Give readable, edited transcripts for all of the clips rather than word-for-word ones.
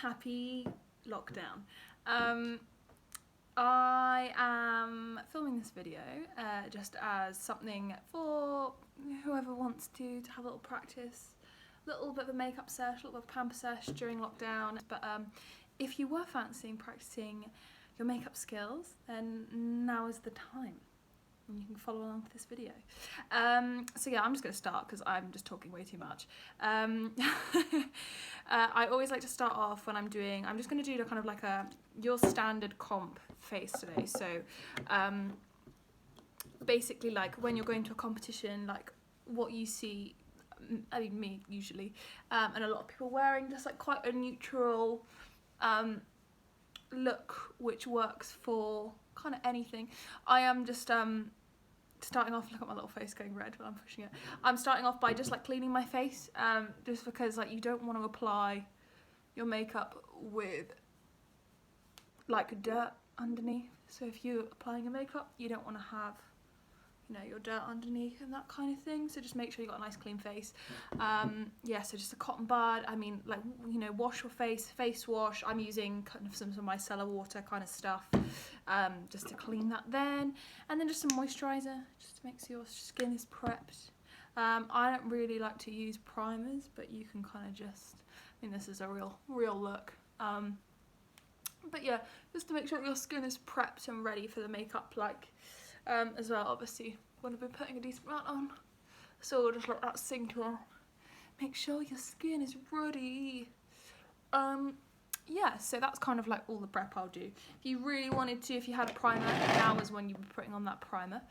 happy lockdown. I am filming this video just as something for whoever wants to have a little practice, a little bit of a makeup sesh, a little bit of a pamper sesh during lockdown. But if you were fancying practicing your makeup skills, then now is the time. And you can follow along with this video. So yeah, I'm just going to start because I'm just talking way too much. I always like to start off when I'm just going to do kind of like your standard comp face today. So basically like when you're going to a competition, like what you see, I mean me usually, and a lot of people wearing just like quite a neutral look which works for kind of anything. I am just starting off, look at my little face going red when I'm pushing it. I'm starting off by just like cleaning my face, just because like you don't want to apply your makeup with like dirt underneath. So if you're applying your makeup, you don't want to have, you know, your dirt underneath and that kind of thing. So just make sure you got a nice clean face. Yeah, so just a cotton bud. I mean, like, you know, wash your face wash. I'm using kind of some of my micellar water kind of stuff, just to clean that then. And then just some moisturizer, just to make sure your skin is prepped. I don't really like to use primers, but you can kind of just, I mean, this is a real look. But yeah, just to make sure your skin is prepped and ready for the makeup, like, as well. Obviously, when I've been putting a decent amount on, so we'll just let that sink in. Make sure your skin is ready. Yeah, so that's kind of like all the prep I'll do. If you really wanted to, if you had a primer, now is when you'd be putting on that primer.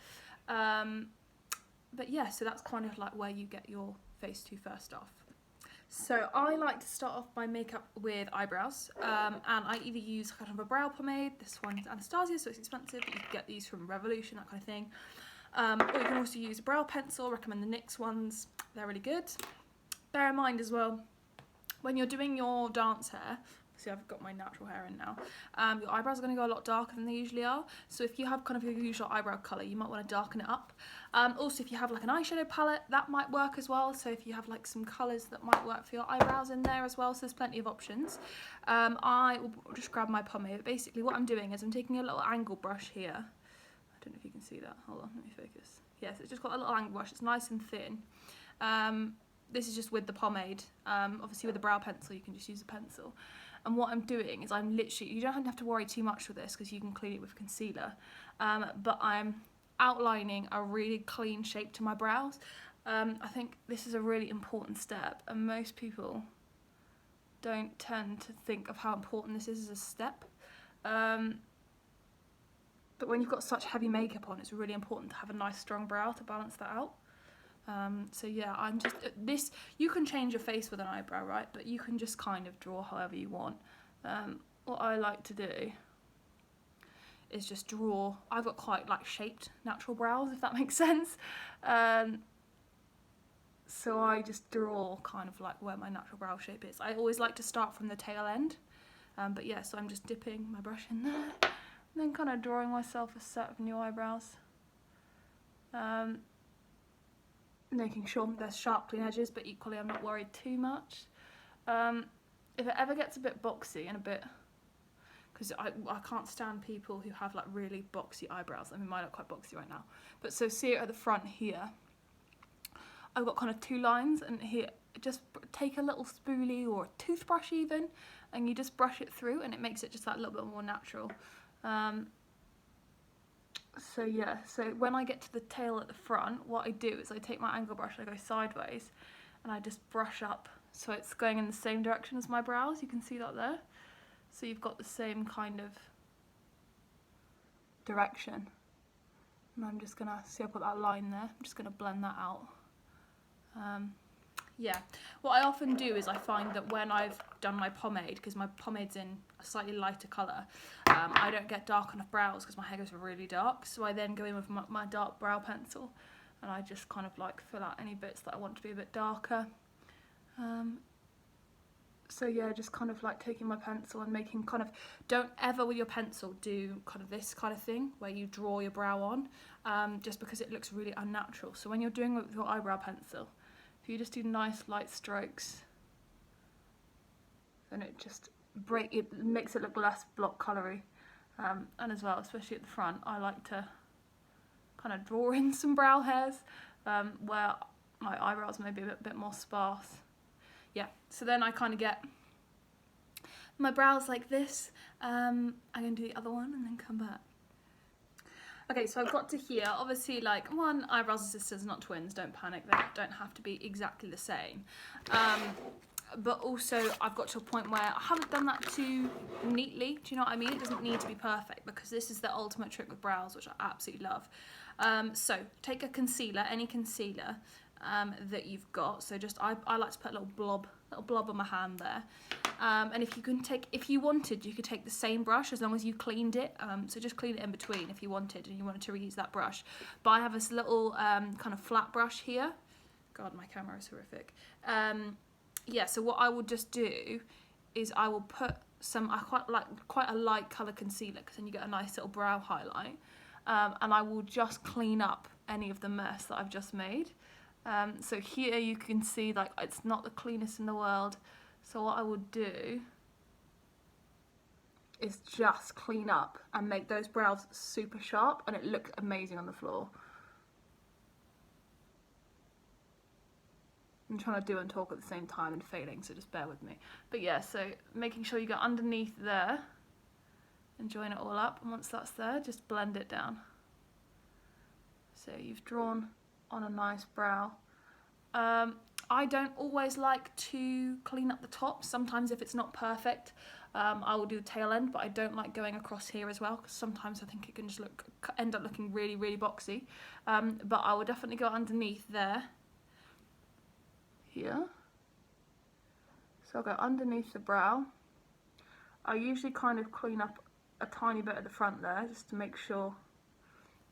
But yeah, so that's kind of like where you get your face to first off. So I like to start off my makeup with eyebrows, and I either use kind of a brow pomade. This one's Anastasia, so it's expensive, but you can get these from Revolution, that kind of thing. Or you can also use a brow pencil. I recommend the NYX ones, they're really good. Bear in mind as well, when you're doing your dance hair, see I've got my natural hair in now, your eyebrows are going to go a lot darker than they usually are. So if you have kind of your usual eyebrow colour, you might want to darken it up. Also, if you have like an eyeshadow palette, that might work as well. So if you have like some colours that might work for your eyebrows in there as well, so there's plenty of options. I will just grab my pomade. But basically what I'm doing is I'm taking a little angle brush here. I don't know if you can see that. Hold on, let me focus. Yes, it's just got a little angle brush. It's nice and thin. This is just with the pomade. Obviously with the brow pencil, you can just use a pencil. And what I'm doing is I'm literally, you don't have to worry too much with this because you can clean it with concealer, but I'm outlining a really clean shape to my brows. I think this is a really important step, and most people don't tend to think of how important this is as a step. But when you've got such heavy makeup on, it's really important to have a nice strong brow to balance that out. So yeah, I'm just, you can change your face with an eyebrow, right? But you can just kind of draw however you want. What I like to do is just draw, I've got quite like shaped natural brows, if that makes sense. So I just draw kind of like where my natural brow shape is. I always like to start from the tail end. But yeah, so I'm just dipping my brush in there, and then kind of drawing myself a set of new eyebrows. Making sure there's sharp clean edges, but equally I'm not worried too much. If it ever gets a bit boxy and a bit, because I can't stand people who have like really boxy eyebrows. I mean, mine are quite boxy right now. But so see it at the front here, I've got kind of two lines, and here just take a little spoolie or a toothbrush even, and you just brush it through, and it makes it just that little bit more natural. So yeah, so when I get to the tail at the front, what I do is I take my angle brush, I go sideways, and I just brush up so it's going in the same direction as my brows. You can see that there. So you've got the same kind of direction. And I'm just gonna, see I've got that line there, I'm just gonna blend that out. Yeah, what I often do is I find that when I've done my pomade, because my pomade's in a slightly lighter colour, I don't get dark enough brows because my hair goes really dark, so I then go in with my dark brow pencil and I just kind of like fill out any bits that I want to be a bit darker. So yeah, just kind of like taking my pencil and making kind of, don't ever with your pencil do kind of this kind of thing where you draw your brow on, just because it looks really unnatural. So when you're doing it with your eyebrow pencil, if you just do nice light strokes, then it just it makes it look less block coloury. And as well, especially at the front, I like to kind of draw in some brow hairs where my eyebrows may be a bit more sparse. Yeah, so then I kind of get my brows like this. I'm going to do the other one and then come back. Okay, so I've got to here. Obviously, like, one, eyebrows are sisters, not twins. Don't panic. They don't have to be exactly the same. But also, I've got to a point where I haven't done that too neatly. Do you know what I mean? It doesn't need to be perfect because this is the ultimate trick with brows, which I absolutely love. So take a concealer, any concealer that you've got. So just I like to put a little blob on my hand there. And if you wanted, you could take the same brush as long as you cleaned it. So just clean it in between if you wanted and you wanted to reuse that brush. But I have this little kind of flat brush here. God, my camera is horrific. Yeah, so what I will just do is I will put some, I quite a light colour concealer because then you get a nice little brow highlight. And I will just clean up any of the mess that I've just made. So here you can see like it's not the cleanest in the world. So what I would do is just clean up and make those brows super sharp, and it looks amazing on the floor. I'm trying to do and talk at the same time and failing, so just bear with me. But yeah, so making sure you go underneath there and join it all up, and once that's there, just blend it down. So you've drawn on a nice brow. I don't always like to clean up the top. Sometimes if it's not perfect, I will do the tail end, but I don't like going across here as well because sometimes I think it can just end up looking really, really boxy. But I will definitely go underneath there. Here. So I'll go underneath the brow. I usually kind of clean up a tiny bit at the front there just to make sure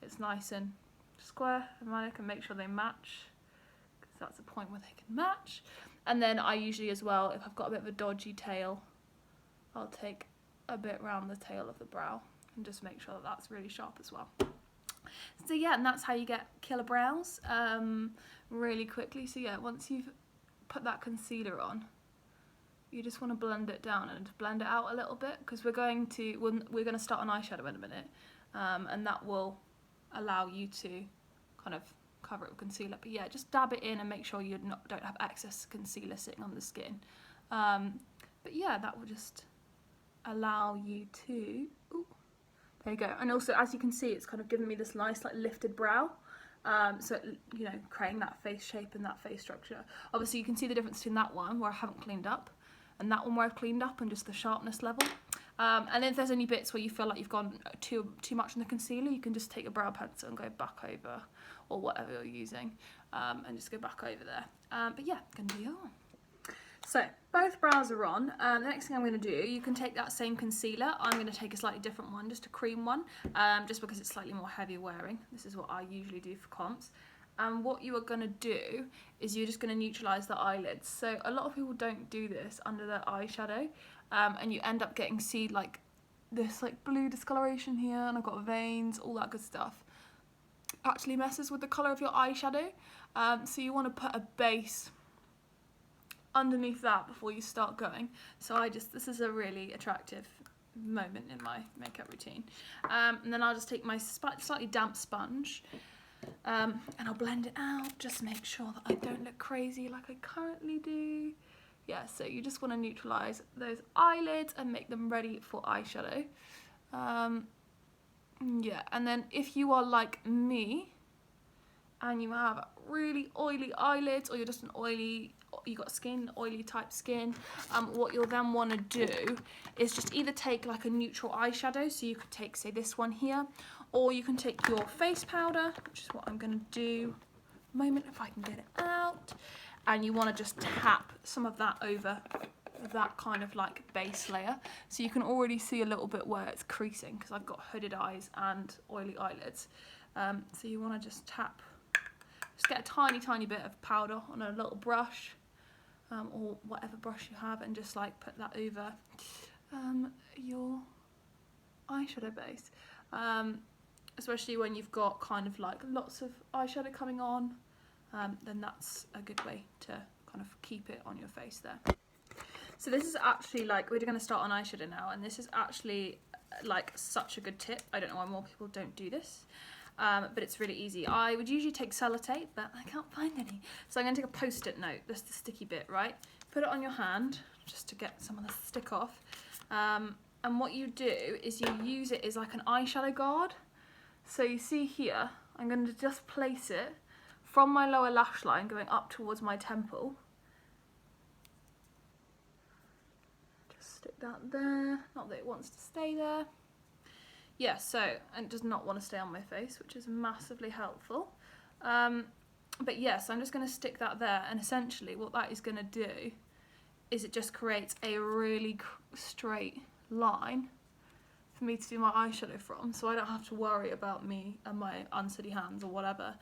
it's nice and square, and I can make sure they match because that's the point where they can match. And then I usually as well, if I've got a bit of a dodgy tail, I'll take a bit around the tail of the brow and just make sure that that's really sharp as well. So yeah, and that's how you get killer brows really quickly. So yeah, once you've put that concealer on, you just want to blend it down and blend it out a little bit because we're going to start on eyeshadow in a minute, and that will allow you to kind of cover it with concealer. But yeah, just dab it in and make sure you don't have excess concealer sitting on the skin. But yeah, that will just allow you to, ooh, there you go. And also, as you can see, it's kind of giving me this nice like lifted brow. So, you know, creating that face shape and that face structure. Obviously, you can see the difference between that one where I haven't cleaned up and that one where I've cleaned up and just the sharpness level. And if there's any bits where you feel like you've gone too much in the concealer, you can just take a brow pencil and go back over, or whatever you're using, and just go back over there. But yeah, gonna do your one. So both brows are on. The next thing I'm going to do, you can take that same concealer. I'm going to take a slightly different one, just a cream one, just because it's slightly more heavy wearing. This is what I usually do for comps. And what you are going to do is you're just going to neutralise the eyelids. So a lot of people don't do this under their eyeshadow, and you end up getting like this like blue discoloration here, and I've got veins, all that good stuff. Actually messes with the colour of your eyeshadow. So you want to put a base underneath that before you start going. So this is a really attractive moment in my makeup routine. And then I'll just take my slightly damp sponge, and I'll blend it out, just make sure that I don't look crazy like I currently do. Yeah, so you just want to neutralise those eyelids and make them ready for eyeshadow. Yeah, and then if you are like me and you have really oily eyelids, or you're just you got oily type skin, what you'll then want to do is just either take like a neutral eyeshadow, so you could take, say, this one here, or you can take your face powder, which is what I'm going to do a moment if I can get it out, and you want to just tap some of that over that kind of like base layer, so you can already see a little bit where it's creasing because I've got hooded eyes and oily eyelids. So you want to just get a tiny bit of powder on a little brush, or whatever brush you have, and just like put that over your eyeshadow base, especially when you've got kind of like lots of eyeshadow coming on, then that's a good way to kind of keep it on your face there. So this is actually like, we're going to start on eyeshadow now, and this is actually like such a good tip. I don't know why more people don't do this, but it's really easy. I would usually take sellotape, but I can't find any. So I'm going to take a post-it note, that's the sticky bit, right? Put it on your hand, just to get some of the stick off. And what you do is you use it as like an eyeshadow guard. So you see here, I'm going to just place it from my lower lash line going up towards my temple. Just stick that there, not that it wants to stay there. Yeah, so, and it does not want to stay on my face, which is massively helpful. But yes, I'm just going to stick that there, and essentially what that is going to do is it just creates a really straight line for me to do my eyeshadow from, so I don't have to worry about me and my unsteady hands or whatever.